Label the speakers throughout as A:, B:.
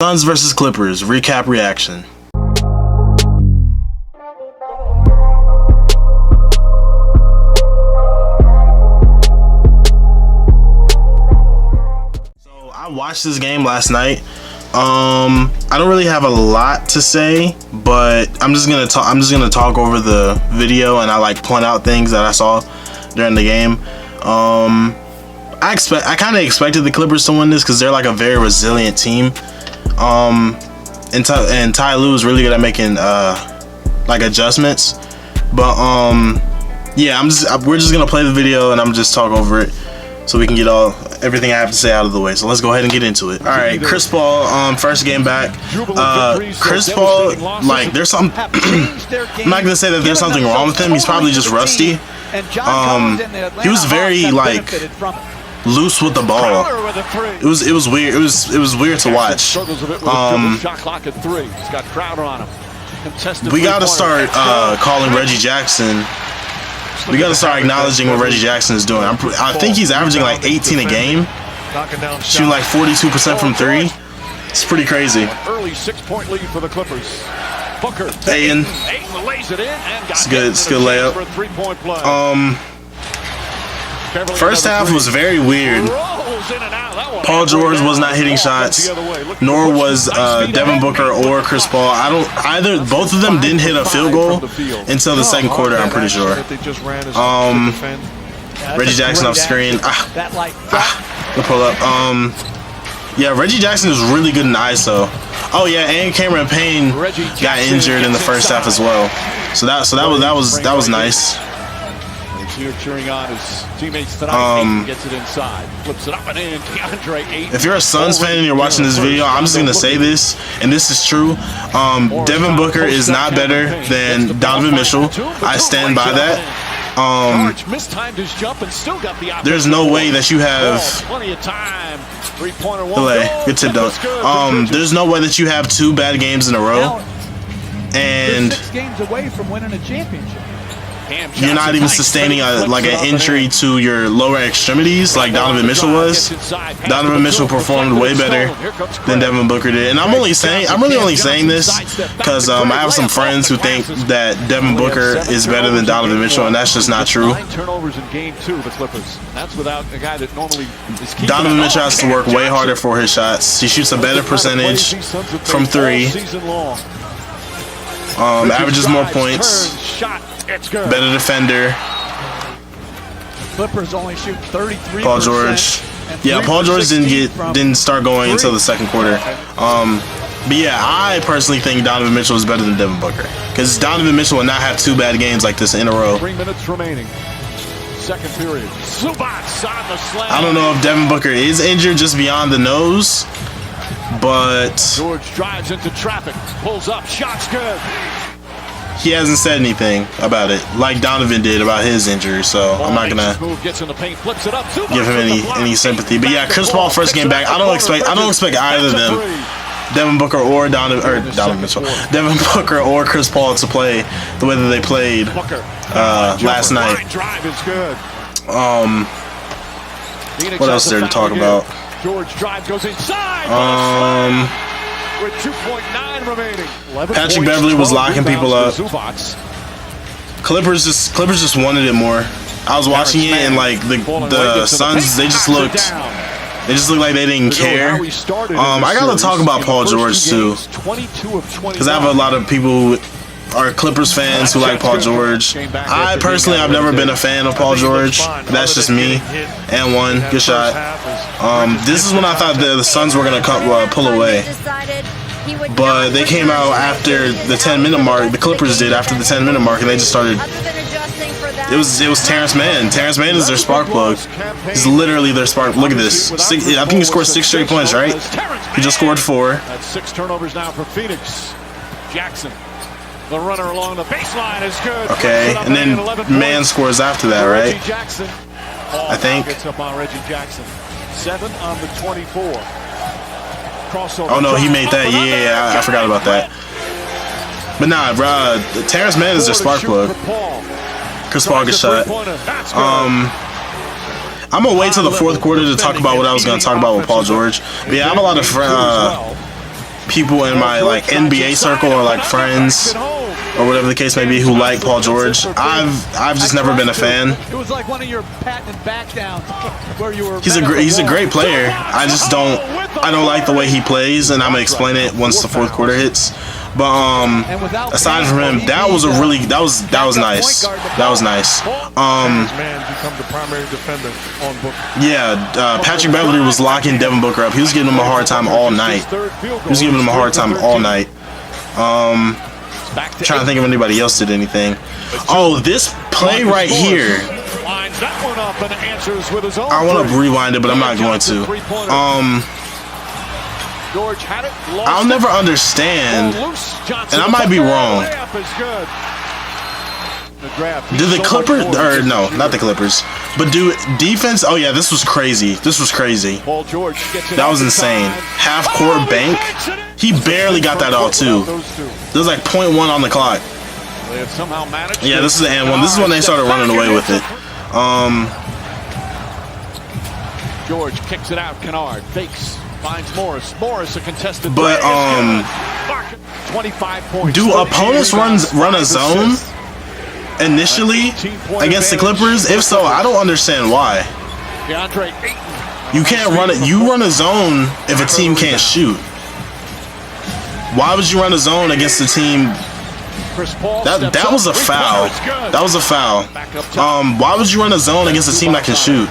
A: Suns versus Clippers, recap reaction. So I watched this game last night. I don't really have a lot to say, but I'm just gonna talk over the video and I point out things that I saw during the game. I kind of expected the Clippers to win this because they're a very resilient team. And Ty Lue is really good at making adjustments, but yeah, we're just gonna play the video and I'm just talk over it so we can get everything I have to say out of the way. So let's go ahead and get into it. All right, Chris Paul, first game back. Chris Paul, there's some. I'm not gonna say that there's something wrong with him. He's probably just rusty. He was very loose with the ball. It was weird. It was weird to watch. We gotta start calling Reggie Jackson. We gotta start acknowledging what Reggie Jackson is doing. I think he's averaging 18 a game, shooting 42% from three. It's pretty crazy.
B: Early 6-point lead for the Clippers.
A: Ayton. It's good. It's good layup. First half was very weird. Paul George was not hitting shots, nor was Devin Booker or Chris Paul. Both of them didn't hit a field goal until the second quarter, I'm pretty sure. Reggie Jackson off screen. The pull up. Yeah, Reggie Jackson is really good in ISO. Oh yeah, and Payne got injured in the first half as well. So that was nice.
B: Here cheering on his teammates tonight. Gets it inside, flips it up and in. Ayton.
A: If you're a Suns fan and you're watching this video, I'm just gonna say this, and this is true. Devin Booker is not better than Donovan Mitchell. I stand by that. There's no way that you have good tip dunk. There's no way that you have 2 bad games in a row, and
C: 6 games away from winning a championship.
A: You're not even sustaining an injury to your lower extremities like Donovan Mitchell was. Donovan Mitchell performed way better than Devin Booker did, and I'm really only saying this because I have some friends who think that Devin Booker is better than Donovan Mitchell, and that's just not true. Donovan Mitchell has to work way harder for his shots. He shoots a better percentage from 3. Averages more points. Better defender.
C: Clippers only shoot 33%.
A: Paul George. Yeah, Paul George didn't start going until the second quarter. But yeah, I personally think Donovan Mitchell is better than Devin Booker because Donovan Mitchell will not have 2 bad games like this in a row.
B: 3 minutes remaining. Second period. On the slam.
A: I don't know if Devin Booker is injured just beyond the nose, but
B: George drives into traffic, pulls up, shot's good.
A: He hasn't said anything about it like Donovan did about his injury, so I'm not gonna give him any sympathy. But yeah, Chris Paul first game back. I don't expect either of them, Devin Booker or Donovan Mitchell, Devin Booker or Chris Paul, to play the way that they played last night. What else is there to talk about?
B: George drives, goes inside. With 2.9 remaining.
A: Patrick Beverly was locking people up. Clippers just wanted it more. I was watching it and the Suns, they just looked like they didn't care. I gotta talk about Paul George too, because I have a lot of people who are Clippers fans who like Paul George. I personally, I've never been a fan of Paul George. That's just me. And one good shot. This is when I thought the Suns were gonna pull away, but they came out after the 10-minute mark. The Clippers did after the 10-minute mark, and they just started. It was Terrence Mann. Terrence Mann is their spark plug. He's literally their spark. Look at this. I think he scored 6 straight points, right? He just scored 4.
B: That's 6 turnovers now for Phoenix. Jackson. The runner along the baseline is good.
A: Okay, and then Mann scores after that, right? I think.
B: Gets up on Reggie Jackson. 7 on the 24. Crossover.
A: Oh no, he made that. Yeah, I forgot about that. But nah, bro, Terrence Mann is their spark plug. Chris Paul gets shot. I'm gonna wait till the 4th quarter to talk about what I was gonna talk about with Paul George. But yeah, I have a lot of people in my like NBA circle or like friends or whatever the case may be who like Paul George. I've just never been a fan.
C: It was like one of your patent back downs where you were.
A: He's a great player. I just don't like the way he plays, and I'm gonna explain it once the fourth quarter hits. But aside from him, that was nice. That was nice. Yeah, Patrick Beverly was locking Devin Booker up. He was giving him a hard time all night. Trying to think if anybody else did anything. Oh, this play right here. I want to rewind it, but I'm not going to. I'll never understand, and I might be wrong. Did the Clippers, or no, not the Clippers, but do defense? Oh yeah, this was crazy. That was insane. Half court bank. He barely got that all too. There was like 0.1 on the clock. Yeah, this is the and one. This is when they started running away with it.
B: George kicks it out. Kennard fakes. Finds Morris. Morris a contested.
A: But
B: 25 points.
A: Do opponents run a zone initially against the Clippers? If so, I don't understand why. You can't run it. You run a zone if a team can't shoot. Why would you run a zone against a team? That was a foul. That was a foul. Why would you run a zone against a team that can shoot?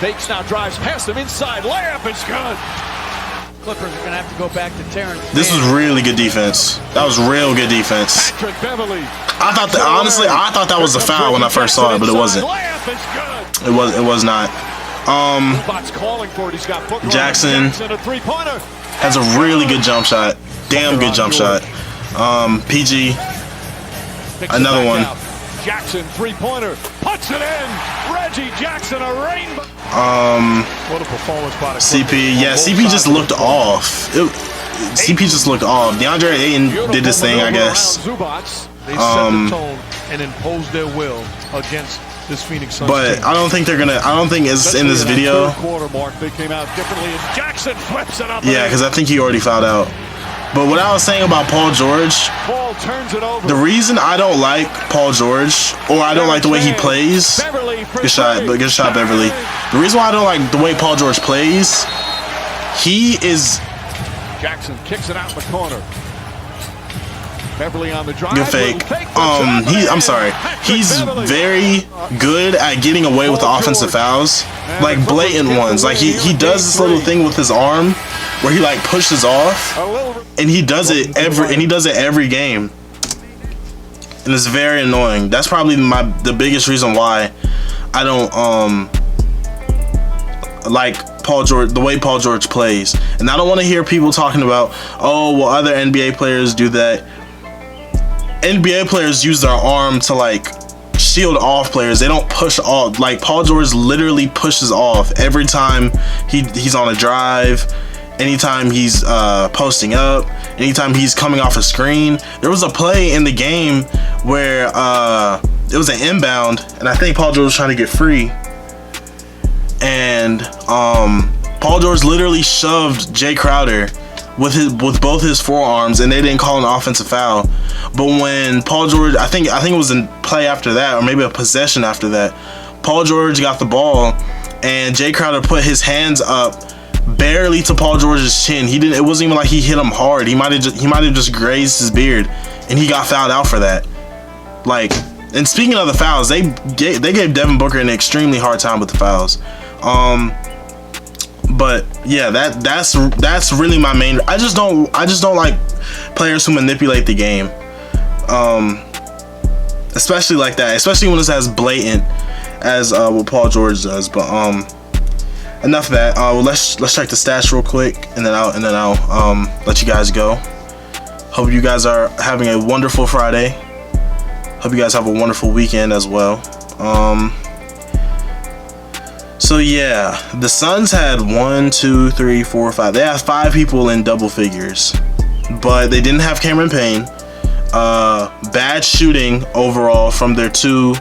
B: Fakes now, drives past him inside. Layup is good.
C: Clippers are gonna have to go back to Terrence.
A: This was really good defense. That was real good defense.
B: Patrick Beverly.
A: I thought that honestly, I thought that was a foul when I first saw it, but it wasn't. It was not. Jackson has a really good jump shot. Damn good jump shot. PG, another one.
B: Jackson three-pointer, puts it in. Reggie Jackson, a rainbow.
D: What a performance by the
A: CP. Yeah, CP just looked off. CP just looked off. DeAndre Ayton did this thing, I guess.
D: They set the tone and imposed their will against this Phoenix Suns
A: but
D: team.
A: I don't think it's in this video.
B: Quarter mark, they came out differently, and Jackson flips it up.
A: Yeah, because I think he already fouled out. But what I was saying about Paul George,
B: Paul turns it over.
A: the reason I don't like Paul George, or I don't like the way he plays, good shot Beverly. The reason why I don't like the way Paul George plays, he is.
B: Jackson kicks it out in the corner. Beverly on the drive.
A: Good fake. I'm sorry. He's very good at getting away with the offensive fouls, like blatant ones. Like he does this little thing with his arm where he like pushes off, and he does it every game, and it's very annoying. That's probably the biggest reason why I don't like Paul George, the way Paul George plays. And I don't want to hear people talking about, oh well, other NBA players do that. NBA players use their arm to like shield off players. They don't push off. Like Paul George literally pushes off every time he's on a drive, anytime he's posting up, anytime he's coming off a screen. There was a play in the game where it was an inbound, and I think Paul George was trying to get free, and Paul George literally shoved Jay Crowder with both his forearms, and they didn't call an offensive foul. But when Paul George, I think it was a play after that, or maybe a possession after that, Paul George got the ball, and Jay Crowder put his hands up barely to Paul George's chin. It wasn't even like he hit him hard. He might have just grazed his beard, and he got fouled out for that. Like, and speaking of the fouls, they gave Devin Booker an extremely hard time with the fouls. But yeah, that's really my main. I just don't like players who manipulate the game, especially like that. Especially when it's as blatant as what Paul George does. But enough of that. Let's check the stats real quick, and then I'll let you guys go. Hope you guys are having a wonderful Friday. Hope you guys have a wonderful weekend as well. So yeah, the Suns had 1, 2, 3, 4, 5. They had 5 people in double figures, but they didn't have Cameron Payne. Bad shooting overall from their 2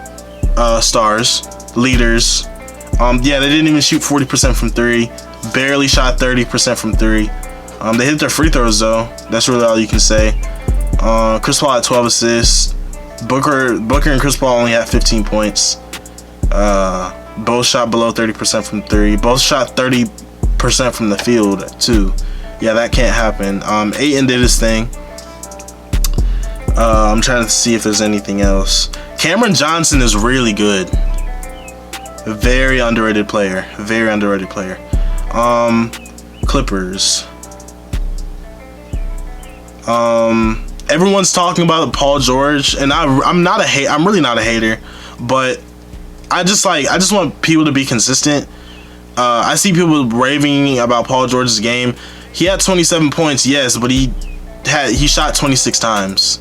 A: leaders. Yeah, they didn't even shoot 40% from 3. Barely shot 30% from 3. They hit their free throws though. That's really all you can say. Chris Paul had 12 assists. Booker and Chris Paul only had 15 points. Both shot below 30% from three. Both shot 30% from the field too. Yeah, that can't happen. Ayton did his thing. I'm trying to see if there's anything else. Cameron Johnson is really good. Very underrated player. Very underrated player. Clippers. Everyone's talking about Paul George, and I'm really not a hater, but I just want people to be consistent. I see people raving about Paul George's game. He had 27 points, yes, but he shot 26 times.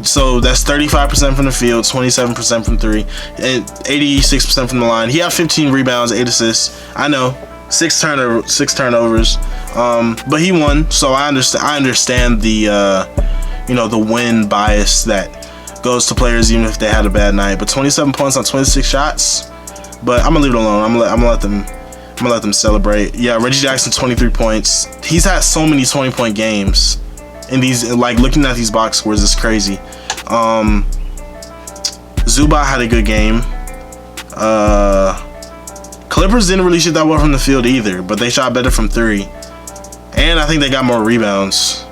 A: So that's 35% from the field, 27% from three, and 86% from the line. He had 15 rebounds, 8 assists. I know, 6 turnovers. But he won, so I understand the the win bias that goes to players even if they had a bad night. But 27 points on 26 shots. But I'm gonna leave it alone. I'm gonna let them celebrate. Yeah, Reggie Jackson 23 points. He's had so many 20-point games. In these, like, looking at these box scores is crazy. Zubac had a good game. Clippers didn't really shoot that well from the field either, but they shot better from three. And I think they got more rebounds.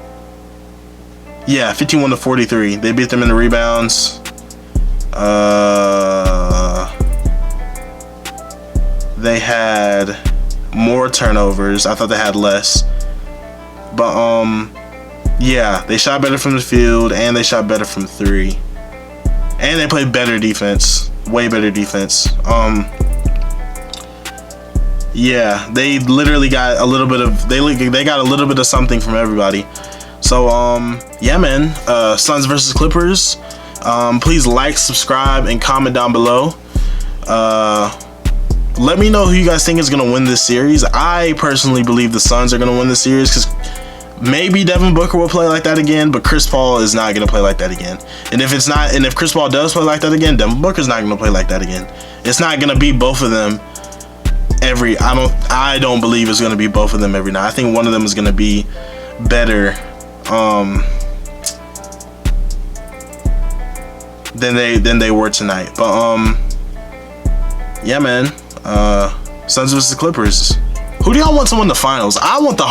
A: Yeah, 51-43. They beat them in the rebounds. They had more turnovers. I thought they had less. But yeah, they shot better from the field and they shot better from three. And they played better defense. Way better defense. Yeah, they literally got a little bit of they got a little bit of something from everybody. So yeah, man, Suns versus Clippers. Please like, subscribe, and comment down below. Let me know who you guys think is gonna win this series. I personally believe the Suns are gonna win this series because maybe Devin Booker will play like that again, but Chris Paul is not gonna play like that again. And if Chris Paul does play like that again, Devin Booker's not gonna play like that again. It's not gonna be both of them I don't believe it's gonna be both of them every night. I think one of them is gonna be better than they were tonight. But yeah, man. Suns versus Clippers. Who do y'all want to win the finals? I want the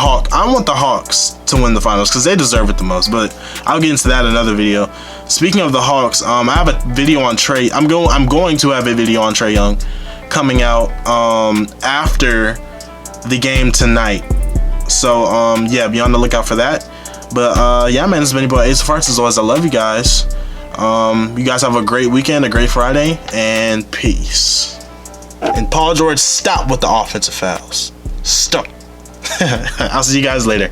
A: Hawks to win the finals because they deserve it the most. But I'll get into that in another video. Speaking of the Hawks, I have a video on Trey. I'm going to have a video on Trae Young coming out after the game tonight. So yeah, be on the lookout for that. But yeah, man, this has been your boy Ace of Farts. As always, I love you guys. You guys have a great weekend, a great Friday, and peace. And Paul George, stop with the offensive fouls. Stop. I'll see you guys later.